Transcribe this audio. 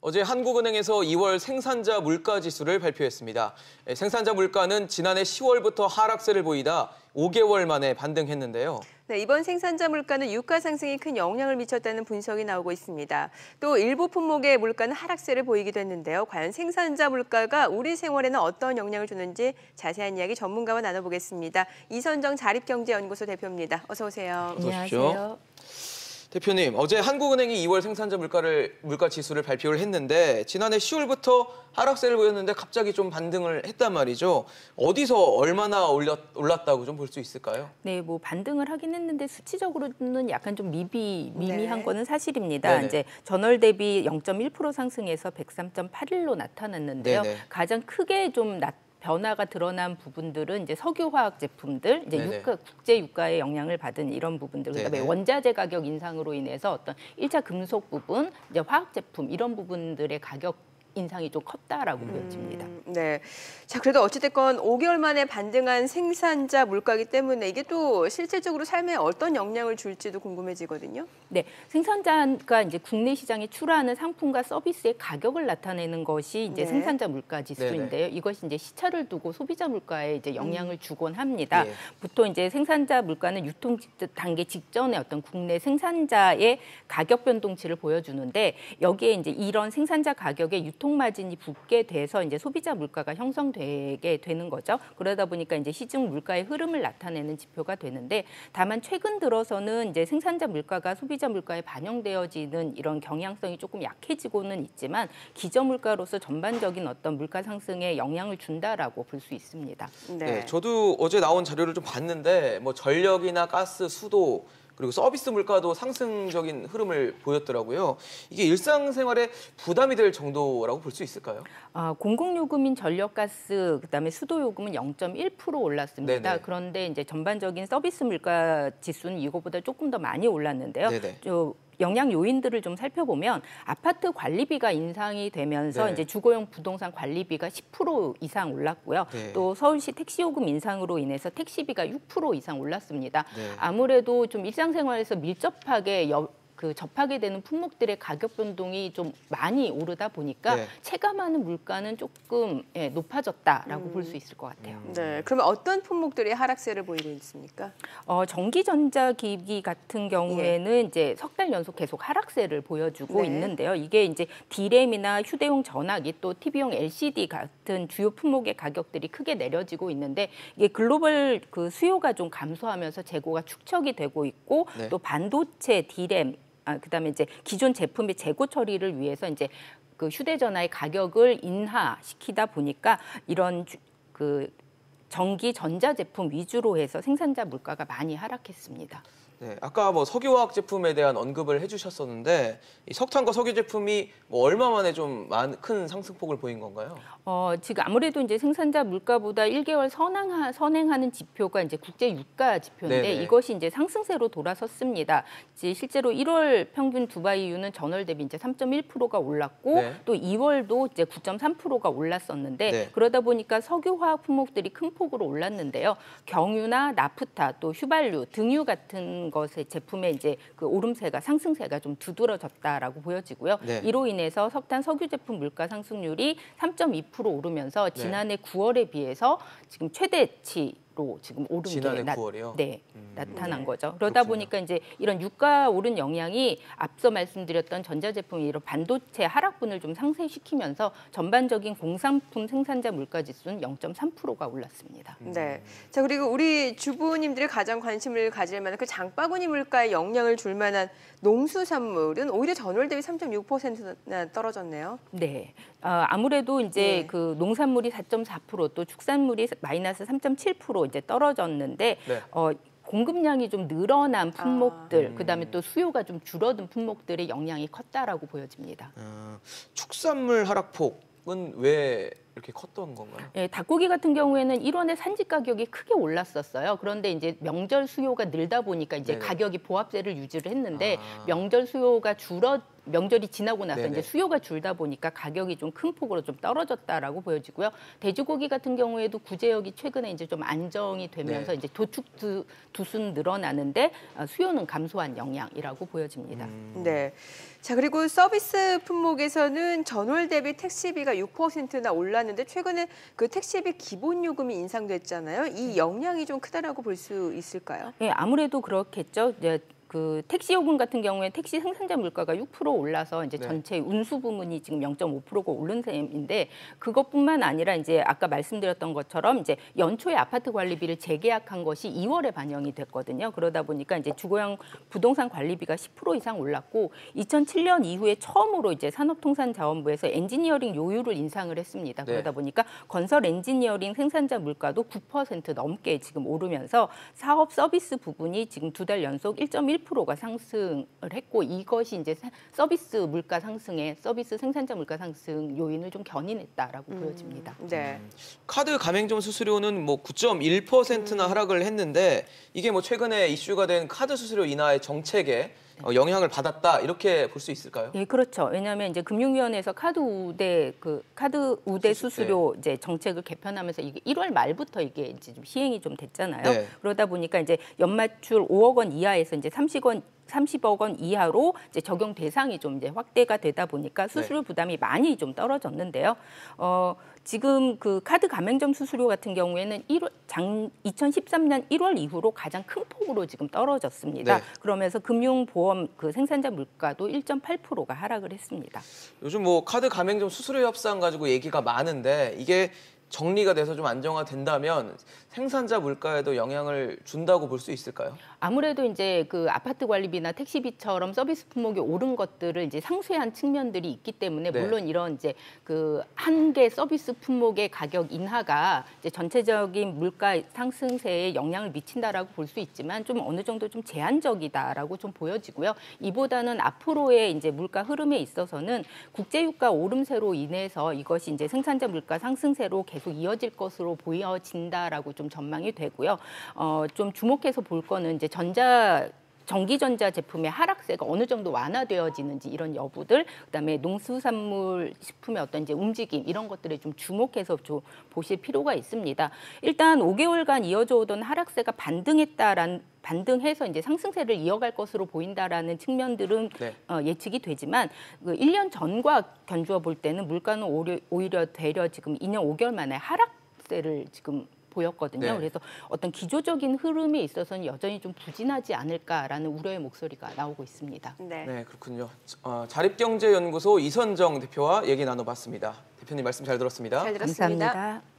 어제 한국은행에서 2월 생산자 물가 지수를 발표했습니다. 생산자 물가는 지난해 10월부터 하락세를 보이다 5개월 만에 반등했는데요. 네, 이번 생산자 물가는 유가 상승이 큰 영향을 미쳤다는 분석이 나오고 있습니다. 또 일부 품목의 물가는 하락세를 보이기도 했는데요. 과연 생산자 물가가 우리 생활에는 어떤 영향을 주는지 자세한 이야기 전문가와 나눠보겠습니다. 이선정 자립경제연구소 대표입니다. 어서 오세요. 안녕하세요. 대표님, 어제 한국은행이 2월 생산자 물가 지수를 발표를 했는데 지난해 10월부터 하락세를 보였는데 갑자기 좀 반등을 했단 말이죠. 어디서 얼마나 올랐다고 좀 볼 수 있을까요? 네, 뭐 반등을 하긴 했는데 수치적으로는 약간 좀 미미한 거는 사실입니다. 네네. 이제 전월 대비 0.1% 상승해서 103.81로 나타났는데요. 네네. 가장 크게 좀 변화가 드러난 부분들은 이제 석유화학 제품들, 이제 국제 유가의 영향을 받은 이런 부분들, 그다음에 원자재 가격 인상으로 인해서 어떤 1차 금속 부분, 이제 화학 제품 이런 부분들의 가격 인상이 좀 컸다라고 보여집니다. 네. 자, 그래도 어찌됐건 5개월 만에 반등한 생산자 물가이기 때문에 이게 또 실질적으로 삶에 어떤 영향을 줄지도 궁금해지거든요. 네, 생산자가 이제 국내 시장에 출하하는 상품과 서비스의 가격을 나타내는 것이 이제 생산자 물가 지수인데요. 이것이 이제 시차를 두고 소비자 물가에 이제 영향을 주곤 합니다. 보통 이제 생산자 물가는 유통 단계 직전에 어떤 국내 생산자의 가격 변동치를 보여주는데 여기에 이제 이런 생산자 가격의 유통 마진이 붙게 돼서 이제 소비자 물가가 형성되게 되는 거죠. 그러다 보니까 이제 시중 물가의 흐름을 나타내는 지표가 되는데 다만 최근 들어서는 이제 생산자 물가가 소비자 물가에 반영되어지는 이런 경향성이 조금 약해지고는 있지만 기저 물가로서 전반적인 어떤 물가 상승에 영향을 준다라고 볼 수 있습니다. 네, 저도 어제 나온 자료를 좀 봤는데 뭐 전력이나 가스, 수도 그리고 서비스 물가도 상승적인 흐름을 보였더라고요. 이게 일상생활에 부담이 될 정도라고 볼 수 있을까요? 공공요금인 전력가스, 그다음에 수도요금은 0.1% 올랐습니다. 네네. 그런데 이제 전반적인 서비스 물가 지수는 이거보다 조금 더 많이 올랐는데요. 영향 요인들을 좀 살펴보면 아파트 관리비가 인상이 되면서 이제 주거용 부동산 관리비가 10% 이상 올랐고요. 또 서울시 택시요금 인상으로 인해서 택시비가 6% 이상 올랐습니다. 아무래도 좀 일상생활에서 밀접하게 접하게 되는 품목들의 가격 변동이 좀 많이 오르다 보니까 체감하는 물가는 조금 높아졌다라고 볼 수 있을 것 같아요. 네, 그러면 어떤 품목들이 하락세를 보이고 있습니까? 전기전자기기 같은 경우에는 이제 석 달 연속 계속 하락세를 보여주고 있는데요. 이게 이제 D램이나 휴대용 전화기 또 TV용 LCD 같은 주요 품목의 가격들이 크게 내려지고 있는데 이게 글로벌 수요가 좀 감소하면서 재고가 축적이 되고 있고 또 반도체, D램 그다음에 이제 기존 제품의 재고 처리를 위해서 이제 휴대전화의 가격을 인하시키다 보니까 이런 전기 전자제품 위주로 해서 생산자 물가가 많이 하락했습니다. 네, 아까 뭐 석유화학 제품에 대한 언급을 해주셨었는데 이 석탄과 석유 제품이 뭐 얼마 만에 좀 큰 상승폭을 보인 건가요? 지금 아무래도 이제 생산자 물가보다 1개월 선행하는 지표가 이제 국제 유가 지표인데 이것이 이제 상승세로 돌아섰습니다. 이제 실제로 1월 평균 두바이유는 전월 대비 이제 3.1%가 올랐고 또 2월도 이제 9.3%가 올랐었는데 그러다 보니까 석유화학 품목들이 큰 폭으로 올랐는데요. 경유나 나프타 또 휘발유, 등유 같은 것의 제품의 이제 오름세가 상승세가 좀 두드러졌다라고 보여지고요. 이로 인해서 석탄 석유 제품 물가 상승률이 3.2% 오르면서 지난해 9월에 비해서 지금 최대치로 지금 오른 지난해 9월이요? 나타난 거죠. 그러다 보니까 이제 이런 유가 오른 영향이 앞서 말씀드렸던 전자제품 이런 반도체 하락분을 좀 상쇄시키면서 전반적인 공산품 생산자 물가 지수는 0.3%가 올랐습니다. 네. 자, 그리고 우리 주부님들이 가장 관심을 가질 만한 그 장바구니 물가에 영향을 줄 만한 농수산물은 오히려 전월 대비 3.6%나 떨어졌네요. 네. 아무래도 이제 농산물이 4.4% 또 축산물이 마이너스 3.7% 이제 떨어졌는데 공급량이 좀 늘어난 품목들, 그다음에 또 수요가 좀 줄어든 품목들의 영향이 컸다라고 보여집니다. 축산물 하락폭은 왜 이렇게 컸던 건가요? 닭고기 같은 경우에는 1원의 산지 가격이 크게 올랐었어요. 그런데 이제 명절 수요가 늘다 보니까 이제 가격이 보합세를 유지를 했는데 명절 수요가 명절이 지나고 나서 네네. 이제 수요가 줄다 보니까 가격이 좀 큰 폭으로 좀 떨어졌다라고 보여지고요. 돼지고기 같은 경우에도 구제역이 최근에 이제 좀 안정이 되면서 네. 이제 도축 두순 늘어나는데 수요는 감소한 영향이라고 보여집니다. 네. 자, 그리고 서비스 품목에서는 전월 대비 택시비가 6%나 올랐는데 최근에 그 택시비 기본 요금이 인상됐잖아요. 이 영향이 좀 크다라고 볼 수 있을까요? 네, 아무래도 그렇겠죠. 이제 그 택시 요금 같은 경우에 택시 생산자 물가가 6% 올라서 이제 네. 전체 운수 부문이 지금 0.5%가 오른 셈인데 그것뿐만 아니라 이제 아까 말씀드렸던 것처럼 이제 연초에 아파트 관리비를 재계약한 것이 2월에 반영이 됐거든요. 그러다 보니까 이제 주거용 부동산 관리비가 10% 이상 올랐고 2007년 이후에 처음으로 이제 산업통상자원부에서 엔지니어링 요율을 인상을 했습니다. 네. 그러다 보니까 건설 엔지니어링 생산자 물가도 9% 넘게 지금 오르면서 사업 서비스 부분이 지금 2달 연속 1.1%가 상승을 했고 이것이 이제 서비스 물가 상승에 서비스 생산자 물가 상승 요인을 좀 견인했다라고 보여집니다. 네. 카드 가맹점 수수료는 뭐 9.1%나 하락을 했는데 이게 뭐 최근에 이슈가 된 카드 수수료 인하의 정책에 영향을 받았다 이렇게 볼 수 있을까요? 예, 그렇죠. 왜냐하면 이제 금융위원회에서 카드 우대 수수료 이제 정책을 개편하면서 이게 1월 말부터 이게 이제 좀 시행이 좀 됐잖아요. 네. 그러다 보니까 이제 연마출 5억 원 이하에서 이제 30억 원 이하로 이제 적용 대상이 좀 이제 확대가 되다 보니까 수수료 부담이 많이 좀 떨어졌는데요. 지금 그 카드 가맹점 수수료 같은 경우에는 2013년 1월 이후로 가장 큰 폭으로 지금 떨어졌습니다. 네. 그러면서 금융보험 그 생산자 물가도 1.8%가 하락을 했습니다. 요즘 뭐 카드 가맹점 수수료 협상 가지고 얘기가 많은데 이게 정리가 돼서 좀 안정화된다면 생산자 물가에도 영향을 준다고 볼 수 있을까요? 아무래도 이제 그 아파트 관리비나 택시비처럼 서비스 품목이 오른 것들을 이제 상쇄한 측면들이 있기 때문에 네. 물론 이런 이제 그 한 개 서비스 품목의 가격 인하가 이제 전체적인 물가 상승세에 영향을 미친다라고 볼 수 있지만 좀 어느 정도 좀 제한적이다라고 좀 보여지고요. 이보다는 앞으로의 이제 물가 흐름에 있어서는 국제유가 오름세로 인해서 이것이 이제 생산자 물가 상승세로 계속 이어질 것으로 보여진다라고 좀 전망이 되고요. 좀 주목해서 볼 거는 이제 전기전자 제품의 하락세가 어느 정도 완화되어지는지 이런 여부들, 그다음에 농수산물 식품의 어떤 이제 움직임 이런 것들에 좀 주목해서 좀 보실 필요가 있습니다. 일단 5개월간 이어져 오던 하락세가 반등해서 이제 상승세를 이어갈 것으로 보인다라는 측면들은 네. 예측이 되지만 그 1년 전과 견주어 볼 때는 물가는 오히려 되려 지금 2년 5개월 만에 하락세를 지금 보였거든요. 네. 그래서 어떤 기조적인 흐름에 있어서는 여전히 좀 부진하지 않을까라는 우려의 목소리가 나오고 있습니다. 네. 네, 그렇군요. 자립경제연구소 이선정 대표와 얘기 나눠봤습니다. 대표님 말씀 잘 들었습니다. 잘 들었습니다. 감사합니다.